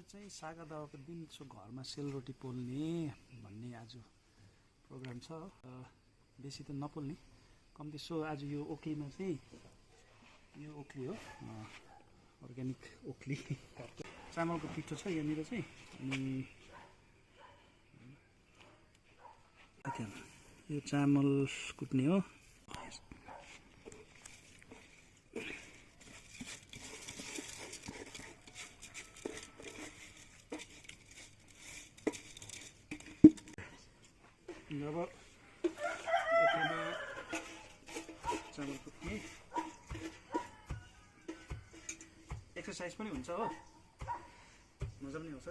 चाहिँ सागा दावाको दिन सो घरमा सेलरोटी पोल्ने भन्ने आज प्रोग्राम छ। बेसी त नपोल्ने, कम्ती सो आज यो ओखलीमा चाहिँ यो ओखली हो, अर्ग्यानिक ओखली। चामलको पिठो छ यहाँनिर चाहिँ, अनि यो चामल कुट्ने हो। अब एकैमा चामल कुट्ने एक्सर्साइज पनि हुन्छ हो, मजा पनि आउँछ।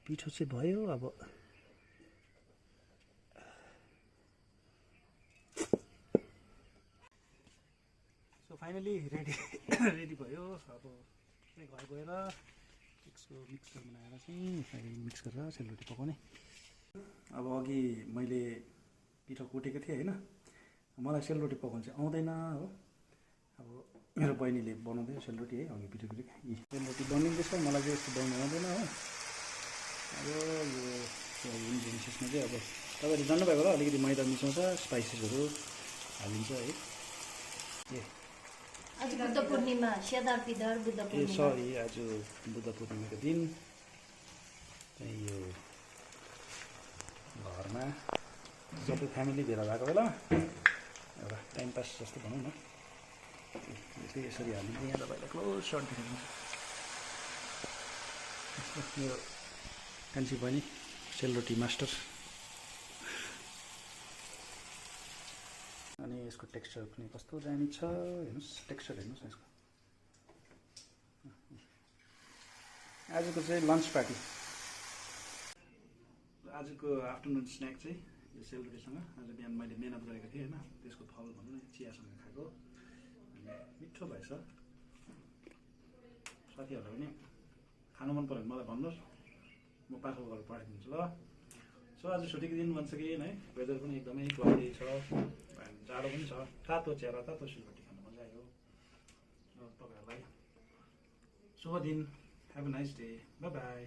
पिठो चाहिँ भयो। अब सो फाइनली रेडी भयो। अब चाहिँ घर गएर यसको मिक्सर बनाएर चाहिँ मिक्स गरेर सेलरोटी पकाउने। अब अघि मैले पिठो कुटेको थिएँ होइन, मलाई सेलरोटी पकाउनु चाहिँ आउँदैन हो। अब मेरो बहिनीले बनाउँदै सेलरोटी है, अघि पिठो कुटेको सेलरोटी बनिँदैछ, मलाई चाहिँ यस्तो बनाउनु आउँदैन हो। अब यो इन्ग्रिडियन्ट्समा चाहिँ अब तपाईँले जान्नुभएको होला, अलिकति मैदा मिसाउँछ, स्पाइसेसहरू हालिन्छ है। आज बुद्ध पूर्णिमा, सरी आज बुद्ध पूर्णिमाको दिन चाहिँ यो घरमा सबै फ्यामिली भेला भएको बेला एउटा टाइम पास जस्तो भनौँ न, चाहिँ यसरी हालिन्छ। यहाँ तपाईँलाई क्लोज सर्ट देखाइदिन्छ। मेरो कान्छी बहिनी सेलरोटी मास्टर। अनि यसको टेक्सचर पनि कस्तो दामी छ हेर्नुहोस्, टेक्सचर हेर्नुहोस् यसको। आजको चाहिँ लन्च पार्टी, आजको आफ्टरनुन स्न्याक चाहिँ यो सेलरोटीसँग। आज बिहान मैले मेहनत गरेको थिएँ होइन, त्यसको फल भनौँ न, चियासँग खाएको। अनि मिठो भएछ। साथीहरूलाई पनि खानु मन पऱ्यो भने मलाई भन्नुहोस्, म पार्सल गरेर पठाइदिन्छु ल। सो आज छुट्टीको दिन भन्छ कि है, वेदर पनि एकदमै क्लाउडी छ, जाडो पनि छ। तातो चिया, तातो सेलरोटी खानु मजा आयो। तपाईँहरूलाई शुभ दिन, have a nice day, by by.